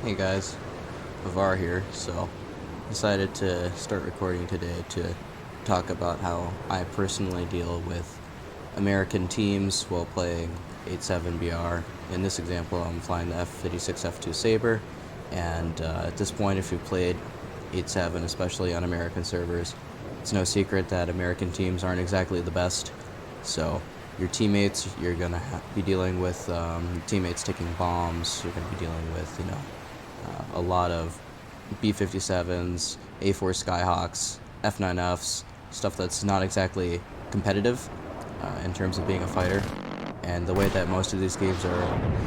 Hey guys, Var here. So, decided to start recording today to talk about how I personally deal with American teams while playing 87BR. In this example, I'm flying the F-86F-2 Sabre, and at this point, if you've played 87, especially on American servers, it's no secret that American teams aren't exactly the best. So, your teammates, you're gonna be dealing with teammates taking bombs. You're gonna be dealing with, a lot of B-57s, A4 Skyhawks, F9Fs, stuff that's not exactly competitive in terms of being a fighter. And the way that most of these games are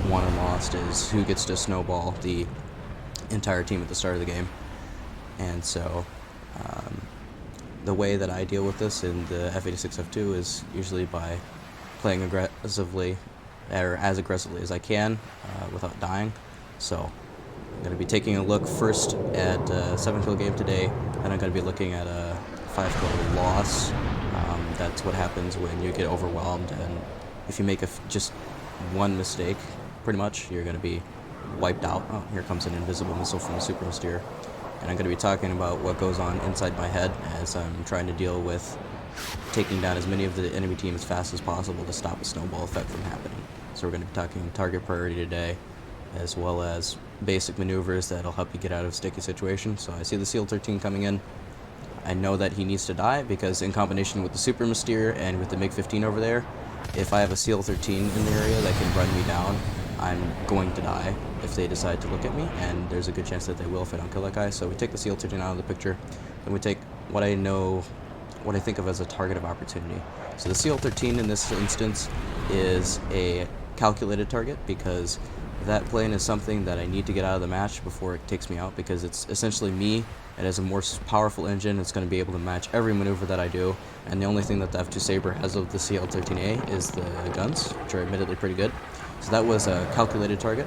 won and lost is who gets to snowball the entire team at the start of the game. And so the way that I deal with this in the F-86F-2 is usually by playing aggressively, or as aggressively as I can without dying. So I'm going to be taking a look first at a 7-kill game today, then I'm going to be looking at a 5-kill loss. That's what happens when you get overwhelmed, and if you make just one mistake, pretty much, you're going to be wiped out. Oh, here comes an invisible missile from the Super Mystere. And I'm going to be talking about what goes on inside my head as I'm trying to deal with taking down as many of the enemy team as fast as possible to stop a snowball effect from happening. So we're going to be talking target priority today, as well as basic maneuvers that'll help you get out of sticky situations. So I see the SEAL 13 coming in. I know that he needs to die because in combination with the Super Mystere and with the MiG-15 over there, if I have a SEAL 13 in the area that can run me down, I'm going to die if they decide to look at me, and there's a good chance that they will if I don't kill that guy. So we take the SEAL 13 out of the picture, then we take what I think of as a target of opportunity. So the SEAL 13 in this instance is a calculated target because that plane is something that I need to get out of the match before it takes me out, because it's essentially me. It has a more powerful engine. It's going to be able to match every maneuver that I do, and the only thing that the F2 Sabre has of the CL-13A is the guns, which are admittedly pretty good. So that was a calculated target.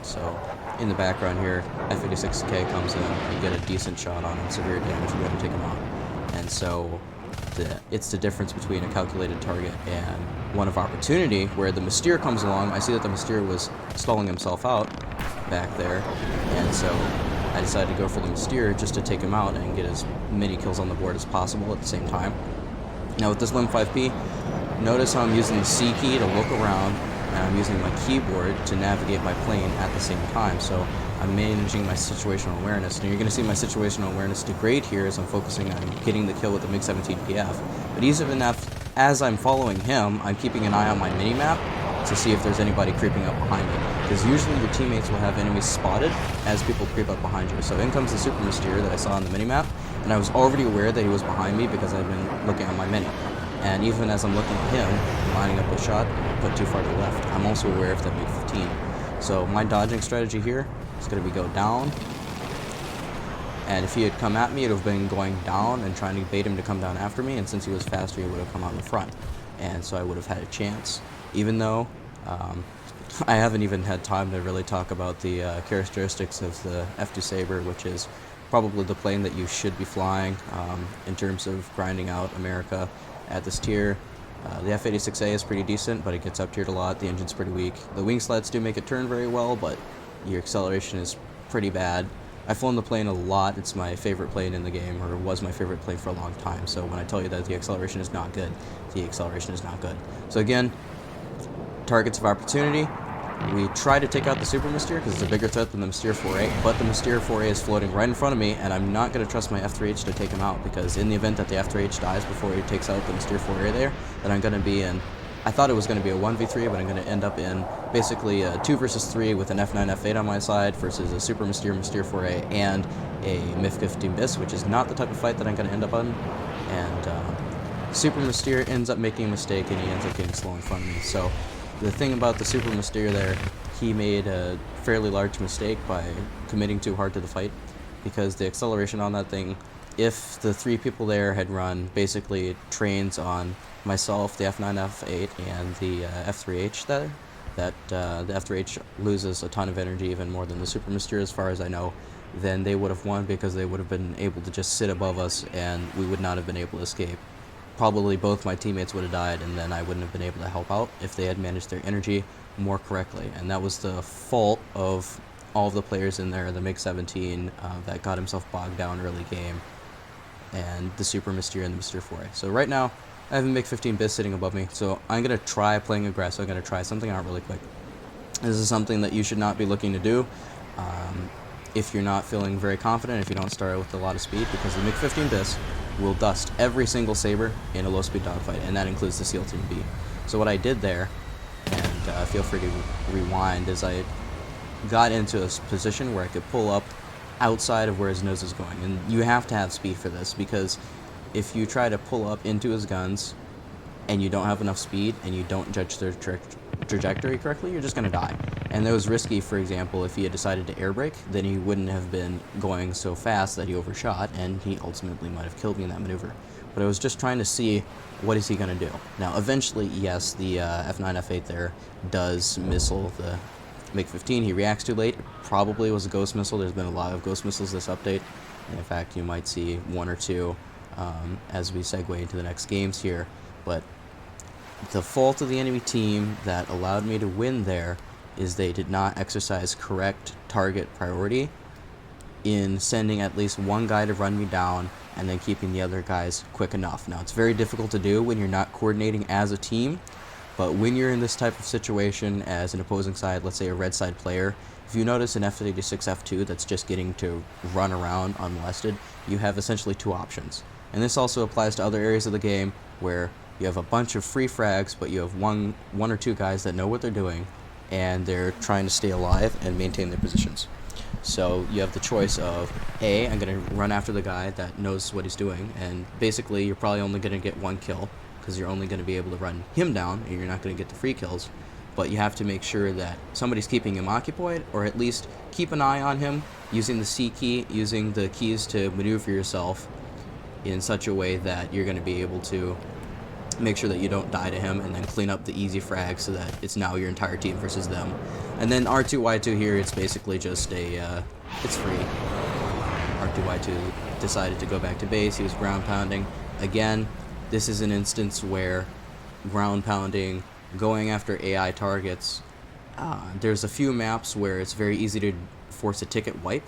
So in the background here, F-86K comes in, you get a decent shot on him, severe damage, you got to take him out. And so it's the difference between a calculated target and one of opportunity, where the Mystere comes along. I see that the Mystere was stalling himself out back there, and so I decided to go for the Mystere just to take him out and get as many kills on the board as possible at the same time. Now with this LIM 5P, notice how I'm using the C key to look around, and I'm using my keyboard to navigate my plane at the same time. So I'm managing my situational awareness. Now you're going to see my situational awareness degrade here as I'm focusing on getting the kill with the MiG-17PF. But even as I'm following him, I'm keeping an eye on my mini-map to see if there's anybody creeping up behind me. Because usually your teammates will have enemies spotted as people creep up behind you. So in comes the Super Mystere that I saw on the mini-map, and I was already aware that he was behind me because I've been looking at my mini. And even as I'm looking at him, lining up a shot, put too far to the left, I'm also aware of that MiG-15. So my dodging strategy here is going to be go down, and if he had come at me, it would have been going down and trying to bait him to come down after me, and since he was faster, he would have come out in the front. And so I would have had a chance, even though I haven't even had time to really talk about the characteristics of the F2 Sabre, which is probably the plane that you should be flying in terms of grinding out America at this tier. The F-86A is pretty decent, but it gets up-tiered a lot. The engine's pretty weak. The wing slats do make it turn very well, but your acceleration is pretty bad. I've flown the plane a lot. It's my favorite plane in the game, or was my favorite plane for a long time. So when I tell you that the acceleration is not good, the acceleration is not good. So again, targets of opportunity. We try to take out the Super Mystere because it's a bigger threat than the Mystere 4A, but the Mystere 4A is floating right in front of me, and I'm not going to trust my F3H to take him out, because in the event that the F3H dies before he takes out the Mystere 4A there, then I'm going to be in, I thought it was going to be a 1v3, but I'm going to end up in basically a 2 versus 3 with an F9, F8 on my side versus a Super Mystere, Mystere 4A, and a MiG-15 BIS, which is not the type of fight that I'm going to end up on. And Super Mystere ends up making a mistake, and he ends up getting slow in front of me. So the thing about the Super Mystere there, he made a fairly large mistake by committing too hard to the fight, because the acceleration on that thing, if the 3 people there had run basically trains on myself, the F9, F8, and the F3H there, the F3H loses a ton of energy, even more than the Super Mystere as far as I know, then they would have won, because they would have been able to just sit above us and we would not have been able to escape. Probably both my teammates would have died, and then I wouldn't have been able to help out if they had managed their energy more correctly. And that was the fault of all of the players in there, the MiG-17 that got himself bogged down early game, and the Super Mysteer and the Mysteer 4A. So right now, I have a MiG-15 BIS sitting above me, so I'm going to try playing aggressive. I'm going to try something out really quick. This is something that you should not be looking to do if you're not feeling very confident, if you don't start with a lot of speed, because the MiG-15 BIS will dust every single saber in a low-speed dogfight, and that includes the SEAL Team B. So what I did there, and feel free to rewind, is I got into a position where I could pull up outside of where his nose is going. And you have to have speed for this, because if you try to pull up into his guns and you don't have enough speed and you don't judge their trajectory correctly, you're just going to die. And that was risky. For example, if he had decided to air brake, then he wouldn't have been going so fast that he overshot, and he ultimately might have killed me in that maneuver. But I was just trying to see, what is he going to do? Now, eventually, yes, the F9, F8 there does missile the MiG-15. He reacts too late. Probably was a ghost missile. There's been a lot of ghost missiles this update. And in fact, you might see one or two as we segue into the next games here. But the fault of the enemy team that allowed me to win there is they did not exercise correct target priority in sending at least one guy to run me down and then keeping the other guys quick enough. Now, it's very difficult to do when you're not coordinating as a team, but when you're in this type of situation as an opposing side, let's say a red side player, if you notice an F-86F-2 that's just getting to run around unmolested, you have essentially two options. And this also applies to other areas of the game where you have a bunch of free frags, but you have one or two guys that know what they're doing, and they're trying to stay alive and maintain their positions. So you have the choice of, A, I'm going to run after the guy that knows what he's doing, and basically you're probably only going to get one kill, because you're only going to be able to run him down, and you're not going to get the free kills. But you have to make sure that somebody's keeping him occupied, or at least keep an eye on him, using the C key, using the keys to maneuver yourself in such a way that you're going to be able to make sure that you don't die to him, and then clean up the easy frag so that it's now your entire team versus them. And then R2Y2 here, it's basically just a, it's free. R2Y2 decided to go back to base. He was ground pounding. Again, this is an instance where ground pounding, going after AI targets, there's a few maps where it's very easy to force a ticket wipe.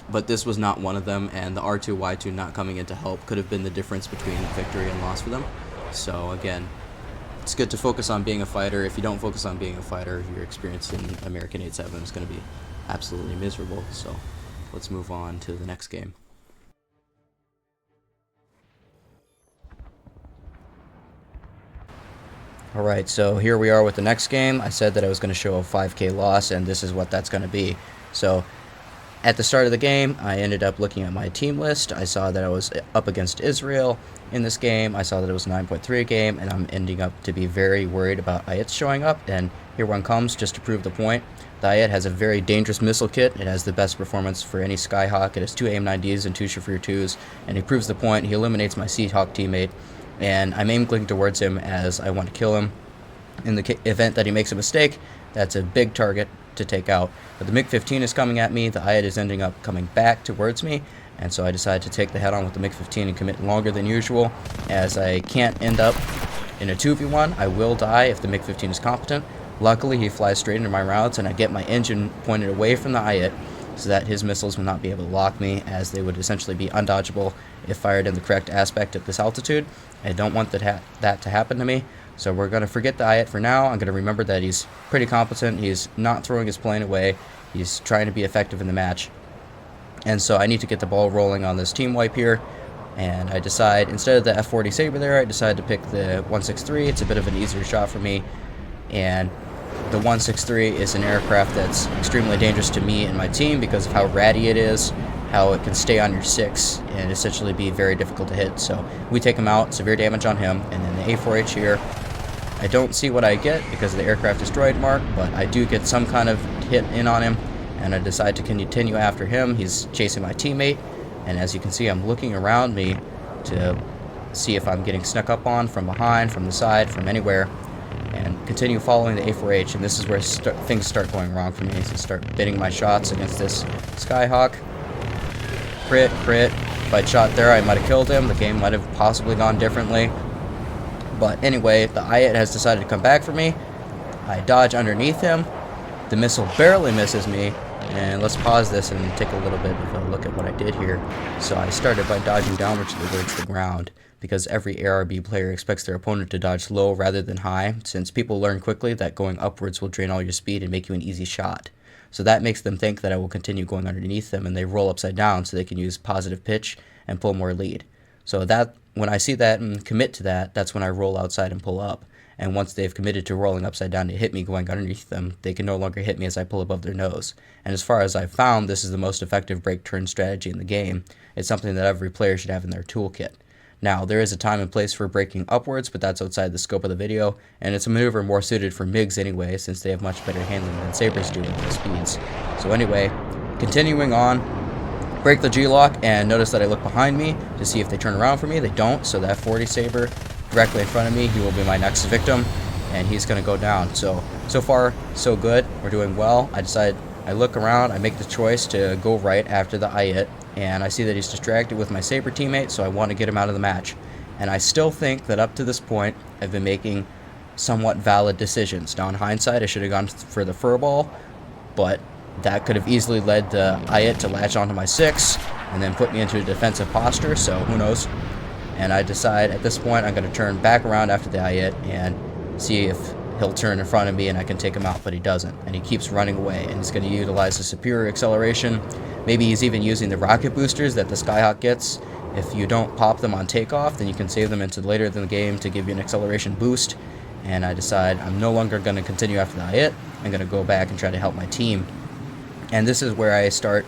But this was not one of them, and the R2Y2 not coming in to help could have been the difference between victory and loss for them. So again, it's good to focus on being a fighter. If you don't focus on being a fighter, your experience in American 8-7 is going to be absolutely miserable. So let's move on to the next game. Alright, so here we are with the next game. I said that I was going to show a 5k loss, and this is what that's going to be. So at the start of the game, I ended up looking at my team list. I saw that I was up against Israel in this game. I saw that it was a 9.3 game, and I'm ending up to be very worried about IET showing up. And here one comes, just to prove the point. The IET has a very dangerous missile kit. It has the best performance for any Skyhawk. It has 2 AIM-9Ds and 2 Shafir 2s, and he proves the point. He eliminates my Seahawk teammate, and I'm aiming towards him as I want to kill him. In the event that he makes a mistake, that's a big target to take out. But the MiG-15 is coming at me. The IET is ending up coming back towards me, and so I decided to take the head-on with the MiG-15 and commit longer than usual, as I can't end up in a 2v1. I will die if the MiG-15 is competent. Luckily, he flies straight into my routes, and I get my engine pointed away from the IET so that his missiles will not be able to lock me, as they would essentially be undodgeable if fired in the correct aspect at this altitude. I don't want that to happen to me. So we're going to forget the IET for now. I'm going to remember that he's pretty competent. He's not throwing his plane away. He's trying to be effective in the match. And so I need to get the ball rolling on this team wipe here. And I decide, instead of the F-40 Sabre there, I decided to pick the 163. It's a bit of an easier shot for me. And the 163 is an aircraft that's extremely dangerous to me and my team because of how ratty it is, how it can stay on your 6 and essentially be very difficult to hit. So we take him out, severe damage on him, and then the A4H here, I don't see what I get because of the aircraft destroyed mark, but I do get some kind of hit in on him, and I decide to continue after him. He's chasing my teammate, and as you can see, I'm looking around me to see if I'm getting snuck up on from behind, from the side, from anywhere, and continue following the A4H, and this is where things start going wrong for me. So I start bidding my shots against this Skyhawk. Crit. If I'd shot there, I might have killed him. The game might have possibly gone differently. But anyway, the IET has decided to come back for me. I dodge underneath him, The missile barely misses me, and let's pause this and take a little bit of a look at what I did here. So I started by dodging downwards towards the ground, because every ARB player expects their opponent to dodge low rather than high, since people learn quickly that going upwards will drain all your speed and make you an easy shot. So that makes them think that I will continue going underneath them, and they roll upside down so they can use positive pitch and pull more lead. So that when I see that and commit to that, that's when I roll outside and pull up. And once they've committed to rolling upside down to hit me going underneath them, they can no longer hit me as I pull above their nose. And as far as I've found, this is the most effective break turn strategy in the game. It's something that every player should have in their toolkit. Now, there is a time and place for breaking upwards, but that's outside the scope of the video, and it's a maneuver more suited for MiGs anyway, since they have much better handling than Sabres do at the speeds. So anyway, continuing on, break the G-lock, and notice that I look behind me to see if they turn around for me. They don't, so that 40 Sabre directly in front of me, he will be my next victim, and he's going to go down. So far, so good. We're doing well. I look around, I make the choice to go right after the IIT, and I see that he's distracted with my Sabre teammate, so I want to get him out of the match. And I still think that up to this point, I've been making somewhat valid decisions. Now, in hindsight, I should have gone for the furball, but that could have easily led the IIT to latch onto my 6 and then put me into a defensive posture, so who knows. And I decide at this point I'm going to turn back around after the IIT and see if he'll turn in front of me and I can take him out, but he doesn't. And he keeps running away, and he's going to utilize the superior acceleration. Maybe he's even using the rocket boosters that the Skyhawk gets. If you don't pop them on takeoff, then you can save them into later in the game to give you an acceleration boost. And I decide I'm no longer going to continue after the IIT. I'm going to go back and try to help my team. And this is where I start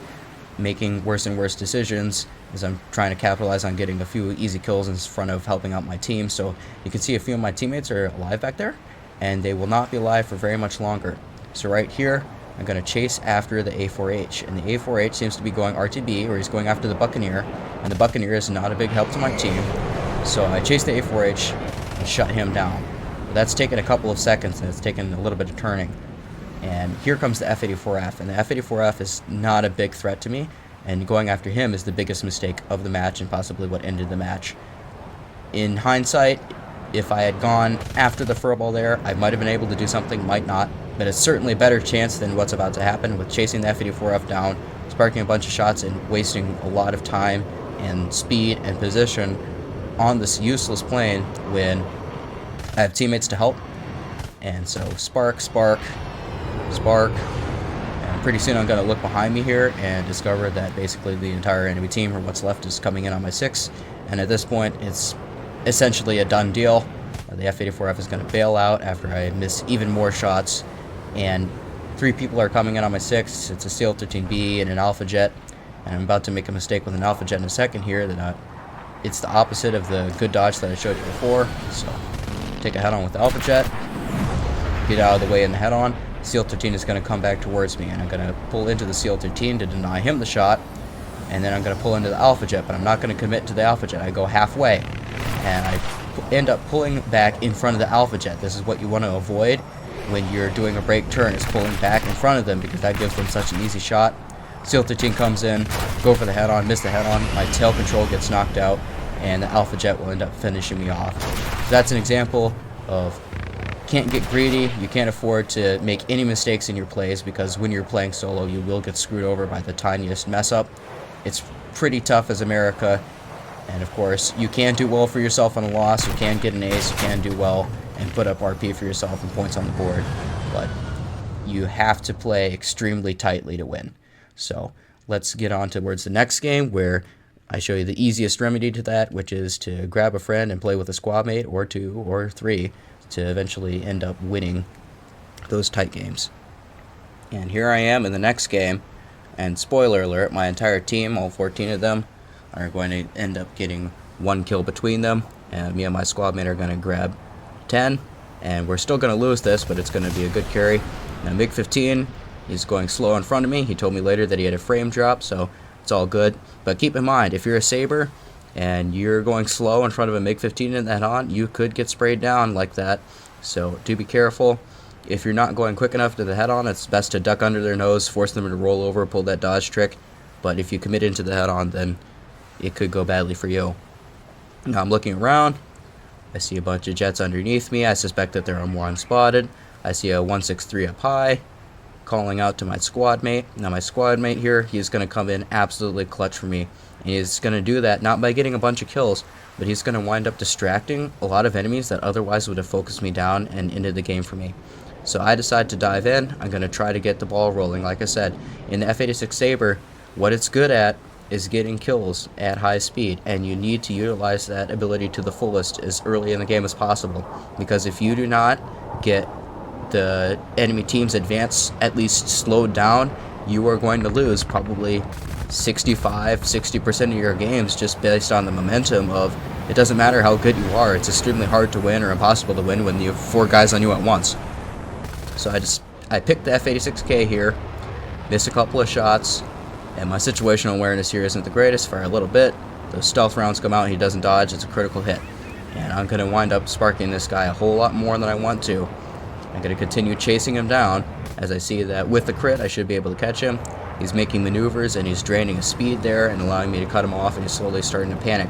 making worse and worse decisions, as I'm trying to capitalize on getting a few easy kills in front of helping out my team. So you can see a few of my teammates are alive back there, and they will not be alive for very much longer. So right here, I'm going to chase after the A4H, and the A4H seems to be going RTB, or he's going after the Buccaneer, and the Buccaneer is not a big help to my team. So I chase the A4H and shut him down. That's taken a couple of seconds, and it's taken a little bit of turning. And here comes the F-84F, and the F-84F is not a big threat to me, and going after him is the biggest mistake of the match and possibly what ended the match. In hindsight, if I had gone after the furball there, I might have been able to do something, might not, but it's certainly a better chance than what's about to happen with chasing the F-84F down, sparking a bunch of shots, and wasting a lot of time and speed and position on this useless plane when I have teammates to help. And so spark, spark, spark, and pretty soon I'm going to look behind me here and discover that basically the entire enemy team, or what's left, is coming in on my 6, and at this point it's essentially a done deal. The F-84F is going to bail out after I miss even more shots, and 3 people are coming in on my 6. It's a CL-13B and an Alpha Jet, and I'm about to make a mistake with an Alpha Jet in a second here. It's the opposite of the good dodge that I showed you before, so take a head-on with the Alpha Jet, get out of the way in the head-on. CL-13 is going to come back towards me, and I'm going to pull into the CL-13 to deny him the shot, and then I'm going to pull into the Alpha Jet, but I'm not going to commit to the Alpha Jet. I go halfway, and I end up pulling back in front of the Alpha Jet. This is what you want to avoid when you're doing a break turn, is pulling back in front of them, because that gives them such an easy shot. CL-13 comes in, go for the head-on, miss the head-on, my tail control gets knocked out, and the Alpha Jet will end up finishing me off. So that's an example of can't get greedy. You can't afford to make any mistakes in your plays, because when you're playing solo, you will get screwed over by the tiniest mess up. It's pretty tough as America, and of course, you can do well for yourself on a loss. You can get an ace, you can do well and put up RP for yourself and points on the board, but you have to play extremely tightly to win. So let's get on towards the next game, where I show you the easiest remedy to that, which is to grab a friend and play with a squad mate, or 2 or 3, to eventually end up winning those tight games. And here I am in the next game, and spoiler alert, my entire team, all 14 of them, are going to end up getting 1 kill between them, and me and my squad mate are going to grab 10, and we're still going to lose this, but it's going to be a good carry. Now MiG-15 is going slow in front of me. He told me later that he had a frame drop, so it's all good. But keep in mind, if you're a Sabre and you're going slow in front of a MiG-15 in that on, you could get sprayed down like that. So do be careful. If you're not going quick enough to the head-on, it's best to duck under their nose, force them to roll over, pull that dodge trick. But if you commit into the head-on, then it could go badly for you. Now I'm looking around. I see a bunch of jets underneath me. I suspect that they're more unspotted. I see a 163 up high. calling out to my squad mate. Now my squad mate here, he's going to come in absolutely clutch for me. And he's going to do that not by getting a bunch of kills, but he's going to wind up distracting a lot of enemies that otherwise would have focused me down and ended the game for me. So I decide to dive in. I'm going to try to get the ball rolling. Like I said, in the F-86 Sabre, what it's good at is getting kills at high speed, and you need to utilize that ability to the fullest as early in the game as possible, because if you do not get the enemy team's advance at least slowed down, you are going to lose probably 65-60% of your games just based on the momentum of, it doesn't matter how good you are, it's extremely hard to win or impossible to win when you have 4 guys on you at once. So I picked the F-86K here, missed a couple of shots, and my situational awareness here isn't the greatest. Fire a little bit, those stealth rounds come out, he doesn't dodge, it's a critical hit. And I'm going to wind up sparking this guy a whole lot more than I want to. I'm going to continue chasing him down, as I see that with the crit I should be able to catch him. He's making maneuvers and he's draining his speed there and allowing me to cut him off, and he's slowly starting to panic.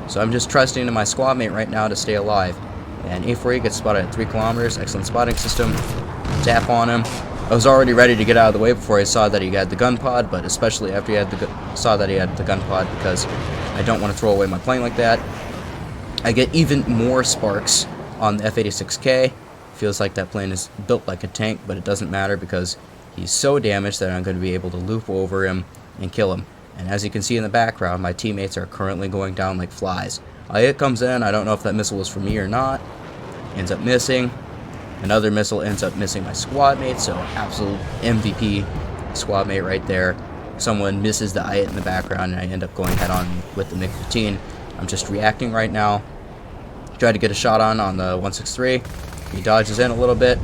So I'm just trusting in my squad mate right now to stay alive. And A4E gets spotted at 3 kilometers, excellent spotting system. Tap on him. I was already ready to get out of the way before I saw that he had the gun pod, but especially after he saw that he had the gun pod, because I don't want to throw away my plane like that. I get even more sparks on the F-86K. Feels like that plane is built like a tank, but it doesn't matter because he's so damaged that I'm going to be able to loop over him and kill him. And as you can see in the background, my teammates are currently going down like flies. A hit comes in, I don't know if that missile was for me or not. Ends up missing. Another missile ends up missing my squad mate, so absolute MVP squad mate right there. Someone misses the IET in the background and I end up going head on with the MiG-15. I'm just reacting right now. Try to get a shot on the 163. He dodges in a little bit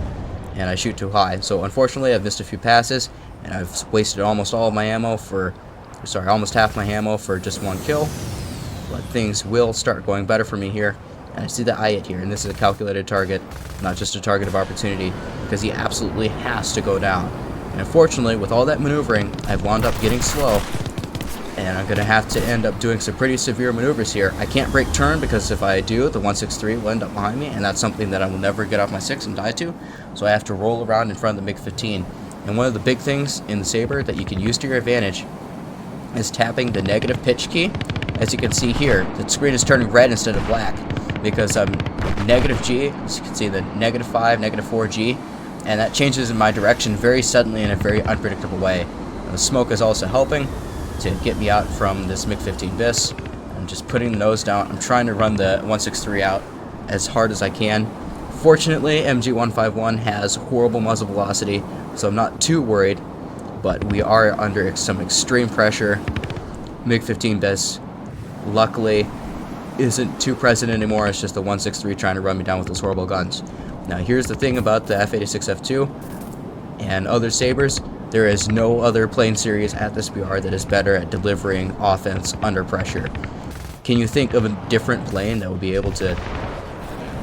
and I shoot too high. So unfortunately I've missed a few passes and I've wasted almost all of my ammo almost half my ammo for just 1 kill. But things will start going better for me here. And I see the IET here, and this is a calculated target, not just a target of opportunity, because he absolutely has to go down. And unfortunately, with all that maneuvering, I've wound up getting slow, and I'm going to have to end up doing some pretty severe maneuvers here. I can't break turn, because if I do, the 163 will end up behind me, and that's something that I will never get off my 6 and die to, so I have to roll around in front of the MiG-15. And one of the big things in the Sabre that you can use to your advantage is tapping the negative pitch key. As you can see here, the screen is turning red instead of black, because I'm negative G, as you can see the -5, -4G, and that changes in my direction very suddenly in a very unpredictable way. And the smoke is also helping to get me out from this MiG-15 BIS. I'm just putting the nose down. I'm trying to run the 163 out as hard as I can. Fortunately, MG151 has horrible muzzle velocity, so I'm not too worried, but we are under some extreme pressure. MiG-15 BIS, luckily, isn't too present anymore. It's just the 163 trying to run me down with those horrible guns. Now here's the thing about the F-86F-2 and other Sabres. There is no other plane series at this BR that is better at delivering offense under pressure. Can you think of a different plane that would be able to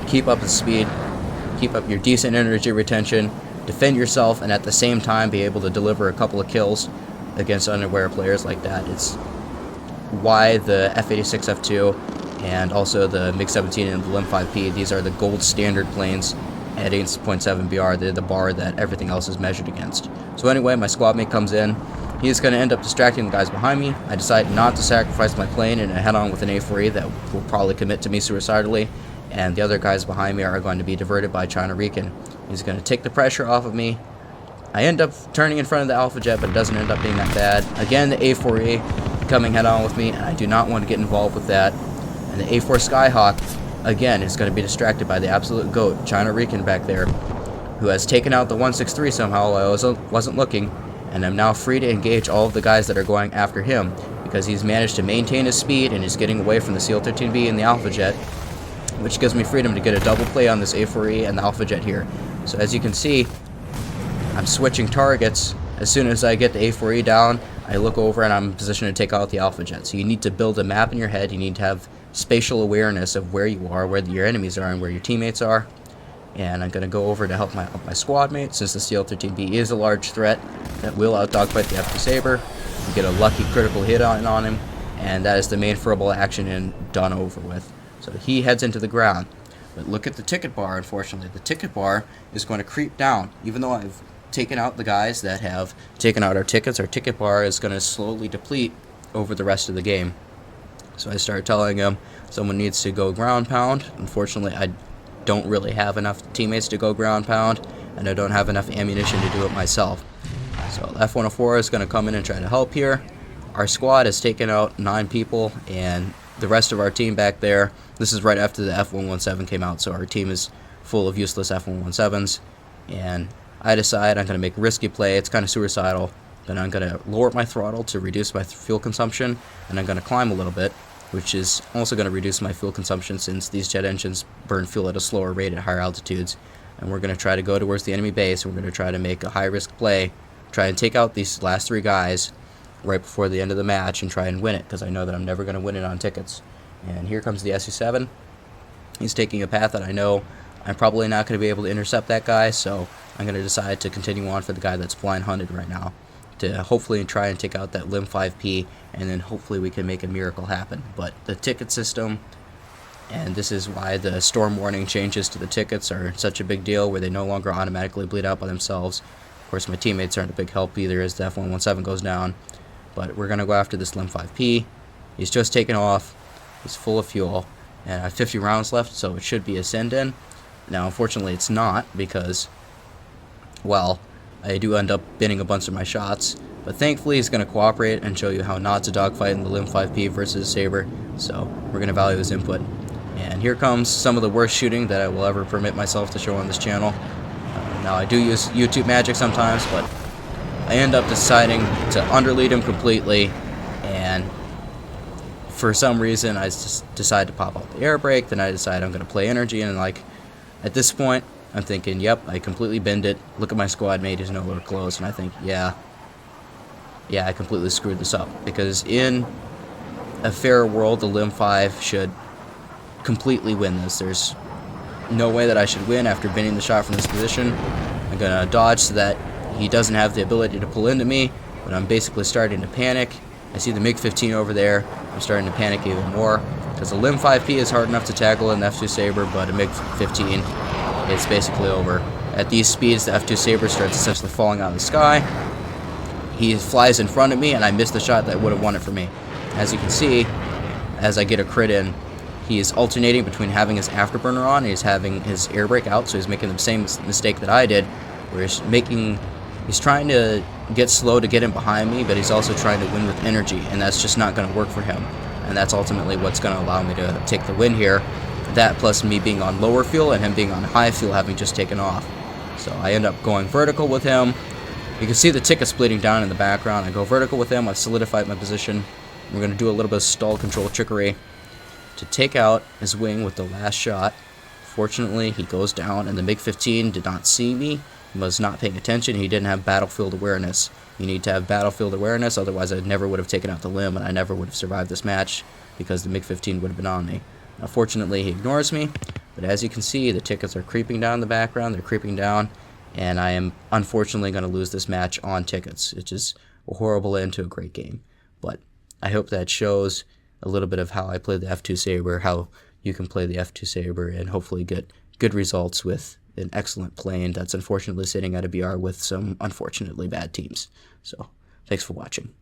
keep up the speed, keep up your decent energy retention, defend yourself, and at the same time be able to deliver a couple of kills against unaware players like that? It's why the F-86F-2 and also the MiG-17 and the LM-5P, these are the gold standard planes at 8.7 BR. They're the bar that everything else is measured against. So anyway, my squad mate comes in. He's going to end up distracting the guys behind me. I decide not to sacrifice my plane and head on with an A4E that will probably commit to me suicidally, and the other guys behind me are going to be diverted by China Rican. He's going to take the pressure off of me. I end up turning in front of the Alpha Jet, but it doesn't end up being that bad. Again, the A4E coming head on with me, and I do not want to get involved with that. And the A4 Skyhawk, again, is going to be distracted by the absolute GOAT, China Rican back there, who has taken out the 163 somehow while I wasn't looking, and I'm now free to engage all of the guys that are going after him, because he's managed to maintain his speed and he's getting away from the CL-13B and the Alpha Jet, which gives me freedom to get a double play on this A4E and the Alpha Jet here. So as you can see, I'm switching targets. As soon as I get the A4E down, I look over and I'm in position to take out the Alpha Jet. So you need to build a map in your head. You need to have spatial awareness of where you are, where your enemies are, and where your teammates are. And I'm going to go over to help my squad mate, since the CL-13B is a large threat that will out-dogfight the F-2 Sabre. You get a lucky critical hit on him, and that is the main verbal action and done over with. So he heads into the ground. But look at the ticket bar, unfortunately. The ticket bar is going to creep down. Even though I've taken out the guys that have taken out our tickets, our ticket bar is going to slowly deplete over the rest of the game. So I started telling him someone needs to go ground pound. Unfortunately, I don't really have enough teammates to go ground pound, and I don't have enough ammunition to do it myself. So the F-104 is going to come in and try to help here. Our squad has taken out 9 people, and the rest of our team back there, this is right after the F-117 came out, so our team is full of useless F-117s, and I decide I'm going to make a risky play. It's kind of suicidal. Then I'm going to lower my throttle to reduce my fuel consumption, and I'm going to climb a little bit, which is also going to reduce my fuel consumption since these jet engines burn fuel at a slower rate at higher altitudes. And we're going to try to go towards the enemy base, and we're going to try to make a high-risk play, try and take out these last 3 guys right before the end of the match and try and win it, because I know that I'm never going to win it on tickets. And here comes the Su-7. He's taking a path that I know I'm probably not going to be able to intercept that guy, so I'm going to decide to continue on for the guy that's blind hunted right now, to hopefully try and take out that Lim 5P, and then hopefully we can make a miracle happen. But the ticket system, and this is why the storm warning changes to the tickets are such a big deal, where they no longer automatically bleed out by themselves. Of course, my teammates aren't a big help either as the F-117 goes down, but we're going to go after this Lim 5P. He's just taken off, he's full of fuel, and I have 50 rounds left, so it should be a send-in. Now, unfortunately, it's not, because, well, I do end up binning a bunch of my shots, but thankfully he's going to cooperate and show you how not to dogfight in the Lim 5P versus Saber, so we're going to value his input. And here comes some of the worst shooting that I will ever permit myself to show on this channel. Now, I do use YouTube magic sometimes, but I end up deciding to underlead him completely, and for some reason I just decide to pop out the air brake. Then I decide I'm going to play energy, and like, at this point, I'm thinking, yep, I completely binned it. Look at my squad mate, he's nowhere close. And I think, yeah, I completely screwed this up. Because in a fair world, the Lim 5 should completely win this. There's no way that I should win after binning the shot from this position. I'm going to dodge so that he doesn't have the ability to pull into me, but I'm basically starting to panic. I see the MiG-15 over there. I'm starting to panic even more, because the Lim 5P is hard enough to tackle in the F-2 Saber, but a MiG-15, it's basically over. At these speeds, the F-2 Saber starts essentially falling out of the sky. He flies in front of me, and I miss the shot that would have won it for me. As you can see, as I get a crit in, he is alternating between having his afterburner on and he's having his air brake out, so he's making the same mistake that I did, where he's trying to get slow to get in behind me, but he's also trying to win with energy, and that's just not going to work for him. And that's ultimately what's going to allow me to take the win here. That plus me being on lower fuel and him being on high fuel, having just taken off. So I end up going vertical with him. You can see the tickets bleeding down in the background. I go vertical with him. I've solidified my position. We're going to do a little bit of stall control trickery to take out his wing with the last shot. Fortunately, he goes down, and the MiG-15 did not see me. He was not paying attention. He didn't have battlefield awareness. You need to have battlefield awareness, otherwise I never would have taken out the Lim, and I never would have survived this match, because the MiG-15 would have been on me. Now, fortunately, he ignores me, but as you can see, the tickets are creeping down in the background. They're creeping down, and I am unfortunately going to lose this match on tickets, which is a horrible end to a great game. But I hope that shows a little bit of how I play the F-2 Saber, how you can play the F-2 Saber, and hopefully get good results with an excellent plane that's unfortunately sitting at a BR with some unfortunately bad teams. So, thanks for watching.